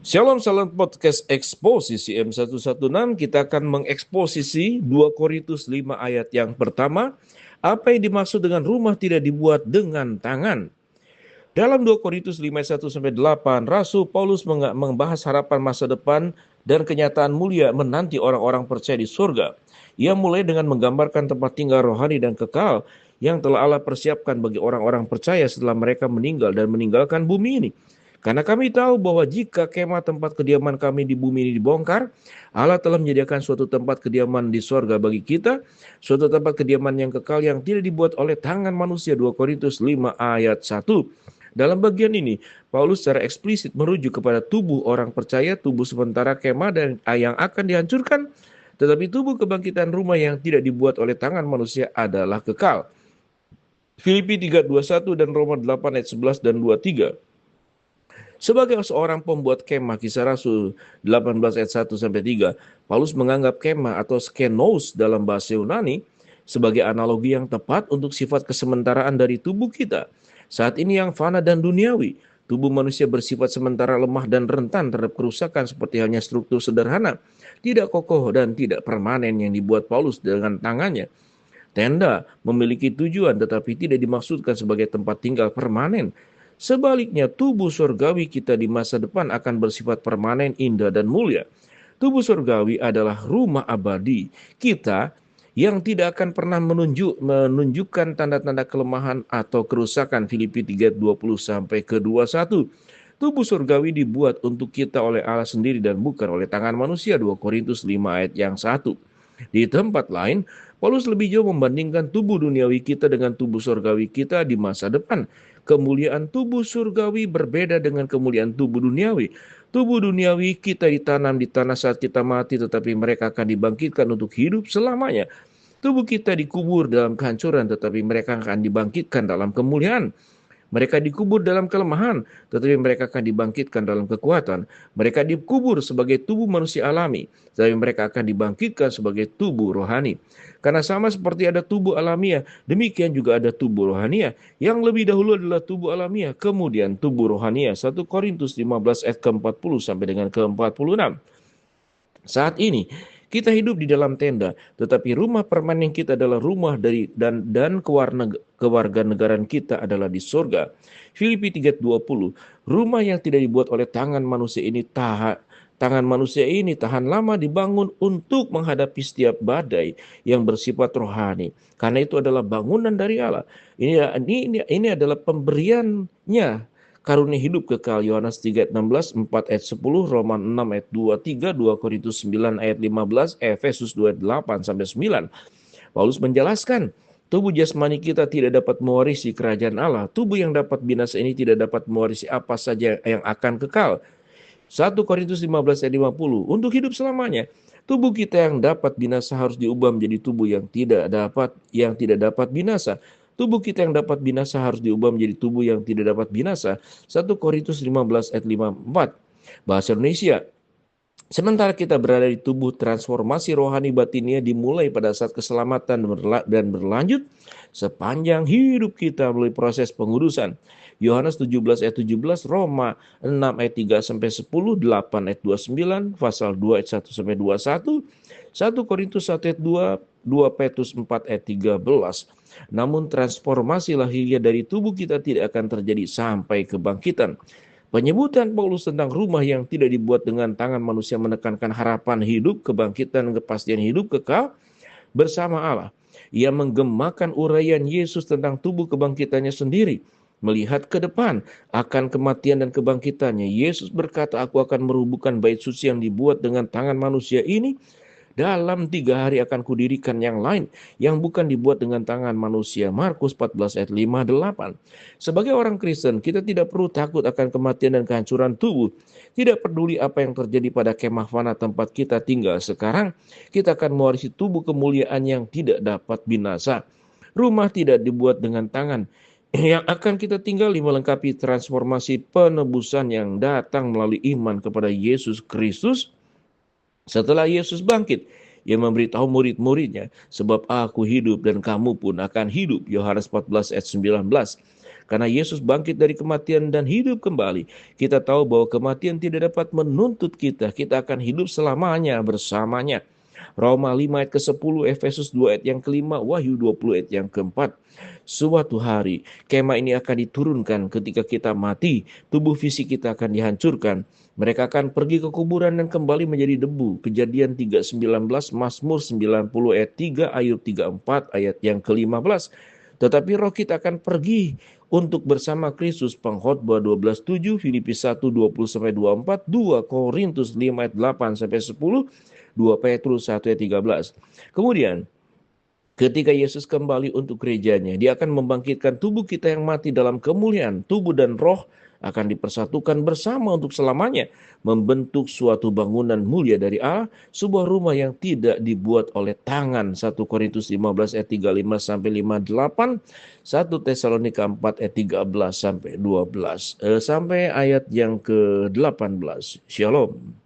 Shalom Salam Podcast Eksposisi M116. Kita akan mengeksposisi 2 Korintus 5 ayat yang pertama. Apa yang dimaksud dengan rumah tidak dibuat dengan tangan? Dalam 2 Korintus 5 ayat 1-8, Rasul Paulus membahas harapan masa depan dan kenyataan mulia menanti orang-orang percaya di surga. Ia mulai dengan menggambarkan tempat tinggal rohani dan kekal yang telah Allah persiapkan bagi orang-orang percaya setelah mereka meninggal dan meninggalkan bumi ini. Karena kami tahu bahwa jika kemah tempat kediaman kami di bumi ini dibongkar, Allah telah menyediakan suatu tempat kediaman di sorga bagi kita, suatu tempat kediaman yang kekal yang tidak dibuat oleh tangan manusia. 2 Korintus 5 ayat 1. Dalam bagian ini, Paulus secara eksplisit merujuk kepada tubuh orang percaya, tubuh sementara kemah dan yang akan dihancurkan, tetapi tubuh kebangkitan rumah yang tidak dibuat oleh tangan manusia adalah kekal. Filipi 3:21 dan Roma 8 ayat 11 dan 23. Sebagai seorang pembuat kemah, Kisah Rasul 18 ayat 1-3, Paulus menganggap kemah atau skenos dalam bahasa Yunani sebagai analogi yang tepat untuk sifat kesementaraan dari tubuh kita. Saat ini yang fana dan duniawi, tubuh manusia bersifat sementara lemah dan rentan terhadap kerusakan seperti halnya struktur sederhana, tidak kokoh dan tidak permanen yang dibuat Paulus dengan tangannya. Tenda memiliki tujuan tetapi tidak dimaksudkan sebagai tempat tinggal permanen. Sebaliknya, tubuh surgawi kita di masa depan akan bersifat permanen, indah, dan mulia. Tubuh surgawi adalah rumah abadi kita yang tidak akan pernah menunjukkan tanda-tanda kelemahan atau kerusakan. Filipi 3:20-21. Tubuh surgawi dibuat untuk kita oleh Allah sendiri dan bukan oleh tangan manusia. 2 Korintus 5 ayat yang 1. Di tempat lain, Paulus lebih jauh membandingkan tubuh duniawi kita dengan tubuh surgawi kita di masa depan. Kemuliaan tubuh surgawi berbeda dengan kemuliaan tubuh duniawi. Tubuh duniawi kita ditanam di tanah saat kita mati, tetapi mereka akan dibangkitkan untuk hidup selamanya. Tubuh kita dikubur dalam kehancuran, tetapi mereka akan dibangkitkan dalam kemuliaan. Mereka dikubur dalam kelemahan, tetapi mereka akan dibangkitkan dalam kekuatan. Mereka dikubur sebagai tubuh manusia alami, tetapi mereka akan dibangkitkan sebagai tubuh rohani. Karena sama seperti ada tubuh alamiah, demikian juga ada tubuh rohania. Yang lebih dahulu adalah tubuh alamiah, kemudian tubuh rohania. 1 Korintus 15 ayat ke-40 sampai dengan ke-46. Saat ini kita hidup di dalam tenda, tetapi rumah permanen kita adalah rumah dari dan kewarganegaraan kita adalah di surga. Filipi 3:20. Rumah yang tidak dibuat oleh tangan manusia ini tahan lama dibangun untuk menghadapi setiap badai yang bersifat rohani. Karena itu adalah bangunan dari Allah. Ini adalah pemberiannya karunia hidup kekal. Yohanes 3:16, 4 ayat 10, Roma 6 ayat 23, 2 Korintus 9 ayat 15, Efesus 2 ayat 8 sampai 9. Paulus menjelaskan, tubuh jasmani kita tidak dapat mewarisi kerajaan Allah. Tubuh yang dapat binasa ini tidak dapat mewarisi apa saja yang akan kekal. 1 Korintus 15 ayat 50, untuk hidup selamanya. Tubuh kita yang dapat binasa harus diubah menjadi tubuh yang tidak dapat binasa. Tubuh kita yang dapat binasa harus diubah menjadi tubuh yang tidak dapat binasa. 1 Korintus 15 ayat 54. Bahasa Indonesia. Sementara kita berada di tubuh, transformasi rohani batinnya dimulai pada saat keselamatan dan berlanjut sepanjang hidup kita melalui proses pengudusan. Yohanes 17 ayat 17, Roma 6 ayat 3 sampai 10, 8 ayat 29, pasal 2 ayat 1 sampai 21, 1 Korintus 1 ayat 2, 2 Petrus 4 ayat 13. Namun transformasi lahiriah dari tubuh kita tidak akan terjadi sampai kebangkitan. Penyebutan Paulus tentang rumah yang tidak dibuat dengan tangan manusia menekankan harapan hidup, kebangkitan, kepastian hidup kekal bersama Allah. Ia menggemakan uraian Yesus tentang tubuh kebangkitannya sendiri. Melihat ke depan akan kematian dan kebangkitannya, Yesus berkata, aku akan merubuhkan bait suci yang dibuat dengan tangan manusia ini. Dalam 3 hari akan kudirikan yang lain yang bukan dibuat dengan tangan manusia. Markus 14 ayat 5-8. Sebagai orang Kristen, kita tidak perlu takut akan kematian dan kehancuran tubuh. Tidak peduli apa yang terjadi pada kemah fana tempat kita tinggal sekarang, kita akan mewarisi tubuh kemuliaan yang tidak dapat binasa. Rumah tidak dibuat dengan tangan. Yang akan kita tinggali melengkapi transformasi penebusan yang datang melalui iman kepada Yesus Kristus. Setelah Yesus bangkit, ia memberitahu murid-muridnya, sebab aku hidup dan kamu pun akan hidup. Yohanes 14 ayat 19. Karena Yesus bangkit dari kematian dan hidup kembali, kita tahu bahwa kematian tidak dapat menuntut kita. Kita akan hidup selamanya bersamanya. Roma 5 ayat ke-10, Efesus 2 ayat yang kelima, Wahyu 20 ayat yang keempat. Suatu hari, kemah ini akan diturunkan ketika kita mati, tubuh fisik kita akan dihancurkan. Mereka akan pergi ke kuburan dan kembali menjadi debu. Kejadian 3:19, Mazmur 90 ayat 3, Ayub 34 ayat yang ke-15. Tetapi roh kita akan pergi untuk bersama Kristus. Pengkhotbah 12:7, Filipi 1:20-24, 2 Korintus 5 ayat 8-10, 2 Petrus 1 ayat 13. Kemudian ketika Yesus kembali untuk gerejanya, dia akan membangkitkan tubuh kita yang mati dalam kemuliaan. Tubuh dan roh akan dipersatukan bersama untuk selamanya, membentuk suatu bangunan mulia dari Allah, sebuah rumah yang tidak dibuat oleh tangan. 1 Korintus 15 ayat 35-58, 1 Tesalonika 4 ayat 13-12, sampai ayat yang ke-18. Shalom.